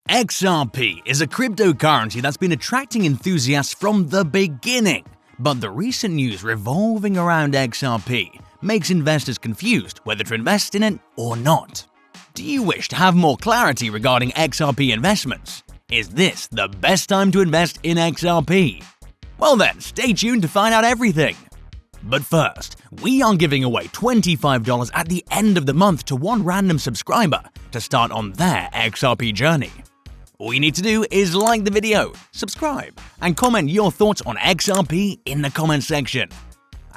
XRP is a cryptocurrency that's been attracting enthusiasts from the beginning, but the recent news revolving around XRP makes investors confused whether to invest in it or not. Do you wish to have more clarity regarding XRP investments? Is this the best time to invest in XRP? Well then, stay tuned to find out everything. But first, we are giving away $25 at the end of the month to one random subscriber to start on their XRP journey. All you need to do is like the video, subscribe, and comment your thoughts on XRP in the comment section.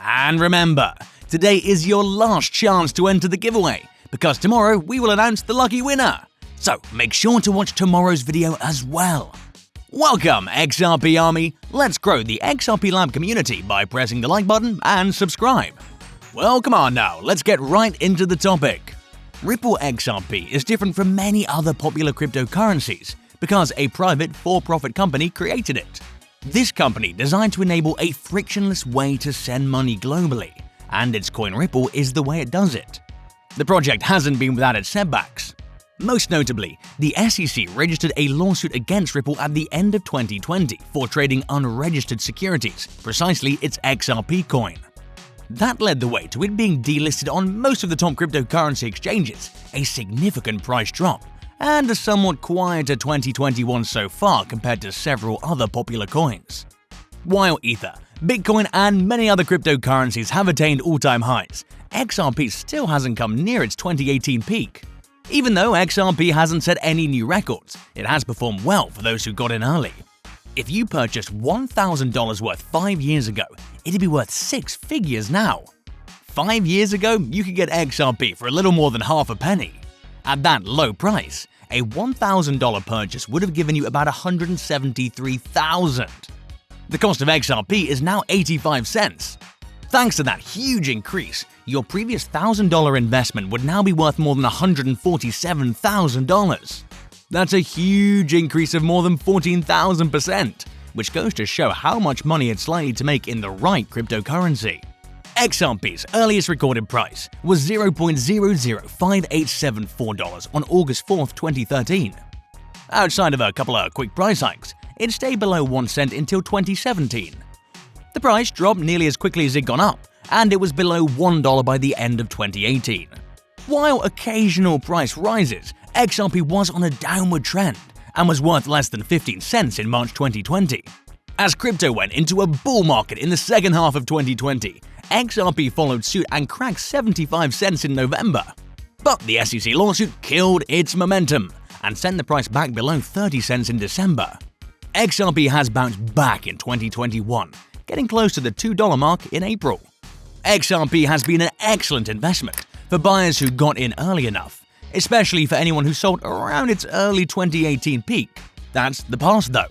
And remember, today is your last chance to enter the giveaway, because tomorrow we will announce the lucky winner. So make sure to watch tomorrow's video as well. Welcome, XRP Army! Let's grow the XRP Lab community by pressing the like button and subscribe. Well, come on now, let's get right into the topic. Ripple XRP is different from many other popular cryptocurrencies because a private for-profit company created it. This company designed to enable a frictionless way to send money globally, and its coin Ripple is the way it does it. The project hasn't been without its setbacks. Most notably, the SEC registered a lawsuit against Ripple at the end of 2020 for trading unregistered securities, precisely its XRP coin. That led the way to it being delisted on most of the top cryptocurrency exchanges, a significant price drop, and a somewhat quieter 2021 so far compared to several other popular coins. While Ether, Bitcoin, and many other cryptocurrencies have attained all-time highs, XRP still hasn't come near its 2018 peak. Even though XRP hasn't set any new records, it has performed well for those who got in early. If you purchased $1,000 worth 5 years ago, it'd be worth 6 figures now. 5 years ago, you could get XRP for a little more than half a penny. At that low price, a $1,000 purchase would have given you about $173,000. The cost of XRP is now 85 cents. Thanks to that huge increase, your previous $1,000 investment would now be worth more than $147,000. That's a huge increase of more than 14,000%, which goes to show how much money it's likely to make in the right cryptocurrency. XRP's earliest recorded price was $0.005874 on August 4, 2013. Outside of a couple of quick price hikes, it stayed below 1 cent until 2017. The price dropped nearly as quickly as it gone up, and it was below $1 by the end of 2018. While occasional price rises, XRP was on a downward trend and was worth less than 15 cents in March 2020. As crypto went into a bull market in the second half of 2020, XRP followed suit and cracked 75 cents in November. But the SEC lawsuit killed its momentum and sent the price back below 30 cents in December. XRP has bounced back in 2021, getting close to the $2 mark in April. XRP has been an excellent investment for buyers who got in early enough, especially for anyone who sold around its early 2018 peak. That's the past though.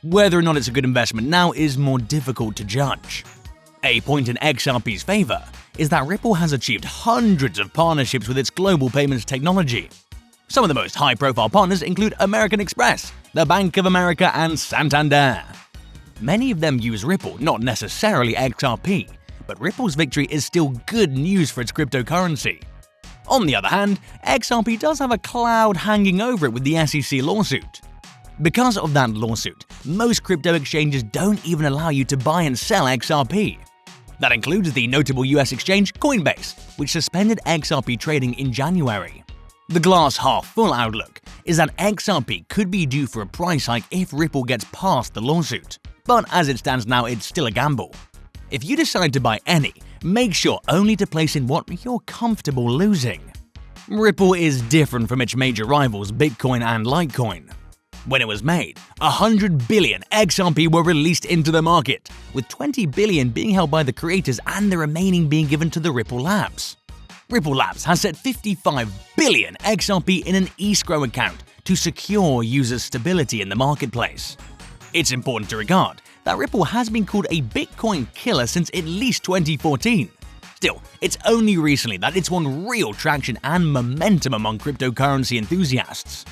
Whether or not it's a good investment now is more difficult to judge. A point in XRP's favor is that Ripple has achieved hundreds of partnerships with its global payments technology. Some of the most high-profile partners include American Express, the Bank of America, and Santander. Many of them use Ripple, not necessarily XRP, but Ripple's victory is still good news for its cryptocurrency. On the other hand, XRP does have a cloud hanging over it with the SEC lawsuit. Because of that lawsuit, most crypto exchanges don't even allow you to buy and sell XRP. That includes the notable US exchange COINBASE, which suspended XRP trading in January. The glass-half-full outlook is that XRP could be due for a price hike if Ripple gets past the lawsuit, but as it stands now, it's still a gamble. If you decide to buy any, make sure only to place in what you're comfortable losing. Ripple is different from its major rivals Bitcoin and Litecoin. When it was made, 100 billion XRP were released into the market, with 20 billion being held by the creators and the remaining being given to the Ripple Labs. Ripple Labs has set 55 billion XRP in an ESCROW account to secure users' stability in the marketplace. It's important to regard that Ripple has been called a Bitcoin killer since at least 2014. Still, it's only recently that it's won real traction and momentum among cryptocurrency enthusiasts.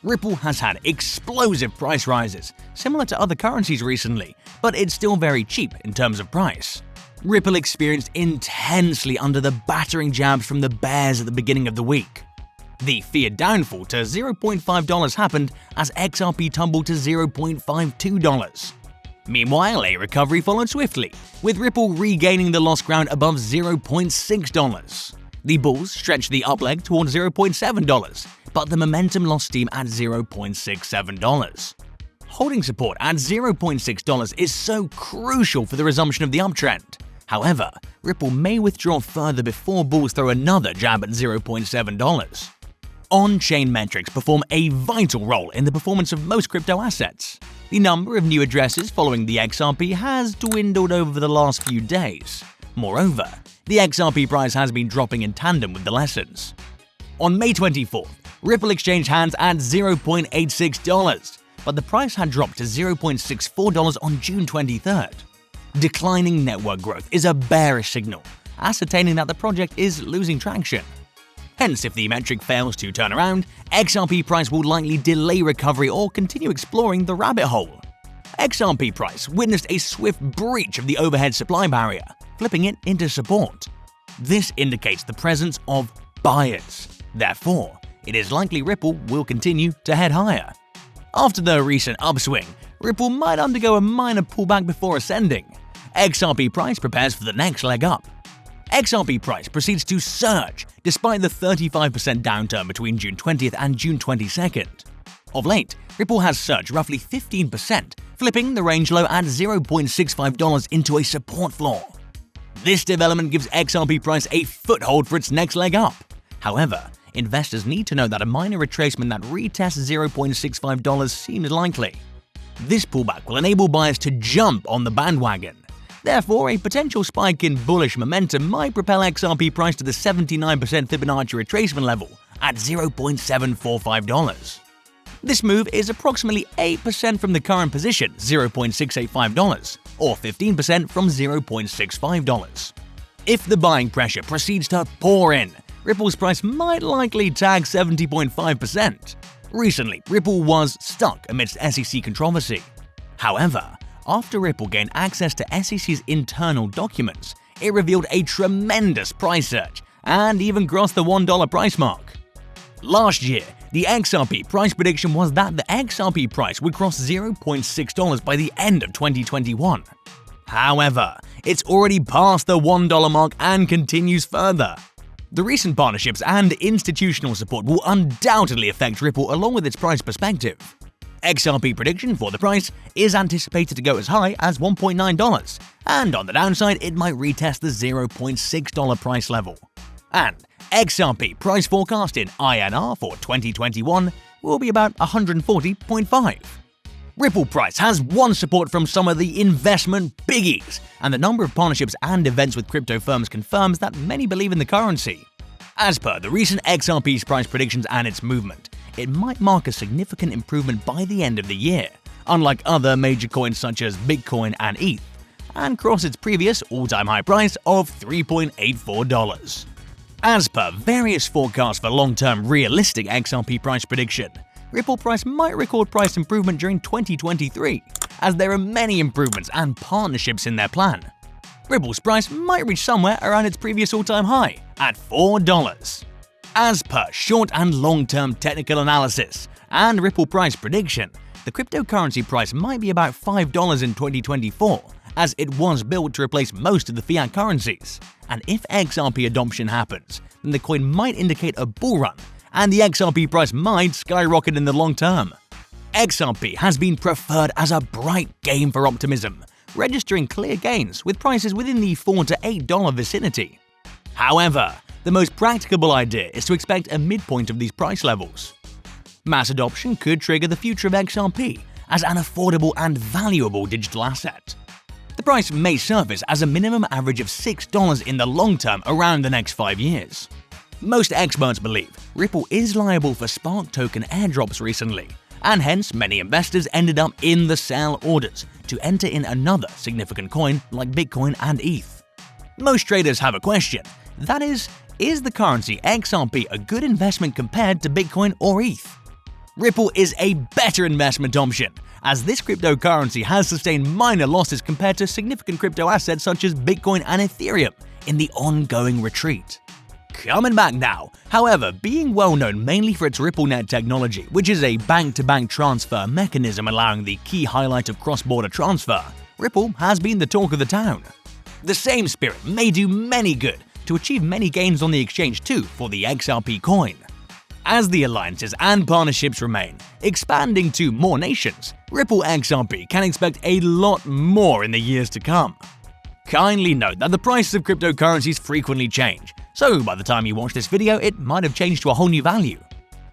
Ripple has had explosive price rises, similar to other currencies recently, but it's still very cheap in terms of price. Ripple experienced intensely under the battering jabs from the bears at the beginning of the week. The feared downfall to $0.5 happened as XRP tumbled to $0.52. Meanwhile, a recovery followed swiftly, with Ripple regaining the lost ground above $0.6. The bulls stretched the up leg toward $0.7, but the momentum lost steam at $0.67. Holding support at $0.6 is so crucial for the resumption of the uptrend. However, Ripple may withdraw further before bulls throw another jab at $0.7. On-chain metrics perform a vital role in the performance of most crypto assets. The number of new addresses following the XRP has dwindled over the last few days. Moreover, the XRP price has been dropping in tandem with the lessons. On May 24th, Ripple exchanged hands at $0.86, but the price had dropped to $0.64 on June 23rd. Declining network growth is a bearish signal, ascertaining that the project is losing traction. Hence, if the metric fails to turn around, XRP price will likely delay recovery or continue exploring the rabbit hole. XRP price witnessed a swift breach of the overhead supply barrier, flipping it into support. This indicates the presence of buyers. Therefore, it is likely Ripple will continue to head higher. After the recent upswing, Ripple might undergo a minor pullback before ascending. XRP price prepares for the next leg up. XRP price proceeds to surge despite the 35% downturn between June 20th and June 22nd. Of late, Ripple has surged roughly 15%, flipping the range low at $0.65 into a support floor. This development gives XRP price a foothold for its next leg up. However, investors need to know that a minor retracement that retests $0.65 seems likely. This pullback will enable buyers to jump on the bandwagon. Therefore, a potential spike in bullish momentum might propel XRP price to the 79% Fibonacci retracement level at $0.745. This move is approximately 8% from the current position, $0.685, or 15% from $0.65. If the buying pressure proceeds to pour in, Ripple's price might likely tag 70.5%. Recently, Ripple was stuck amidst SEC controversy. However, after Ripple gained access to SEC's internal documents, it revealed a tremendous price surge and even crossed the $1 price mark. Last year, the XRP price prediction was that the XRP price would cross $0.6 by the end of 2021. However, it's already past the $1 mark and continues further. The recent partnerships and institutional support will undoubtedly affect Ripple along with its price perspective. XRP prediction for the price is anticipated to go as high as $1.9, and on the downside it might retest the $0.6 price level. And XRP price forecast in INR for 2021 will be about 140.5. Ripple price has won support from some of the investment biggies, and the number of partnerships and events with crypto firms confirms that many believe in the currency. As per the recent XRP's price predictions and its movement, it might mark a significant improvement by the end of the year, unlike other major coins such as Bitcoin and ETH, and cross its previous all-time high price of $3.84. As per various forecasts for long-term realistic XRP price prediction, Ripple price might record price improvement during 2023, as there are many improvements and partnerships in their plan. Ripple's price might reach somewhere around its previous all-time high, at $4. As per short and long-term technical analysis and Ripple price prediction, the cryptocurrency price might be about $5 in 2024, as it was built to replace most of the fiat currencies. And if XRP adoption happens, then the coin might indicate a bull run, and the XRP price might skyrocket in the long term. XRP has been preferred as a bright game for optimism, registering clear gains with prices within the $4 to $8 vicinity. However, the most practicable idea is to expect a midpoint of these price levels. Mass adoption could trigger the future of XRP as an affordable and valuable digital asset. The price may surface as a minimum average of $6 in the long term around the next 5 years. Most experts believe Ripple is liable for Spark token airdrops recently, and hence many investors ended up in the sell orders to enter in another significant coin like Bitcoin and ETH. Most traders have a question, that is the currency XRP a good investment compared to Bitcoin or ETH? Ripple is a better investment option, as this cryptocurrency has sustained minor losses compared to significant crypto assets such as Bitcoin and Ethereum in the ongoing retreat. coming back now. However, being well known mainly for its RippleNet technology, which is a bank-to-bank transfer mechanism allowing the key highlight of cross-border transfer, Ripple has been the talk of the town. The same spirit may do many good to achieve many gains on the exchange too for the XRP coin. As the alliances and partnerships remain, expanding to more nations, Ripple XRP can expect a lot more in the years to come. Kindly note that the prices of cryptocurrencies frequently change, so by the time you watch this video, it might have changed to a whole new value.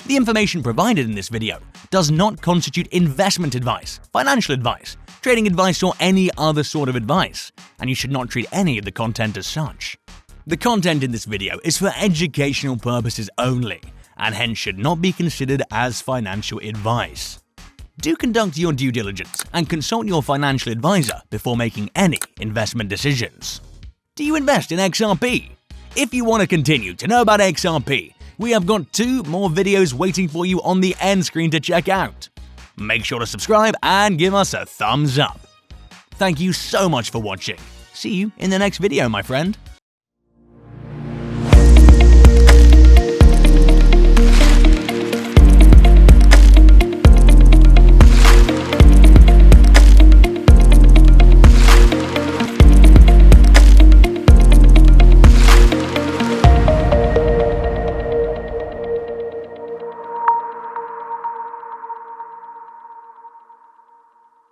The information provided in this video does not constitute investment advice, financial advice, trading advice, or any other sort of advice, and you should not treat any of the content as such. The content in this video is for educational purposes only, and hence should not be considered as financial advice. Do conduct your due diligence and consult your financial advisor before making any investment decisions. Do you invest in XRP? If you want to continue to know about XRP, we have got 2 more videos waiting for you on the end screen to check out. Make sure to subscribe and give us a thumbs up. Thank you so much for watching. See you in the next video, my friend.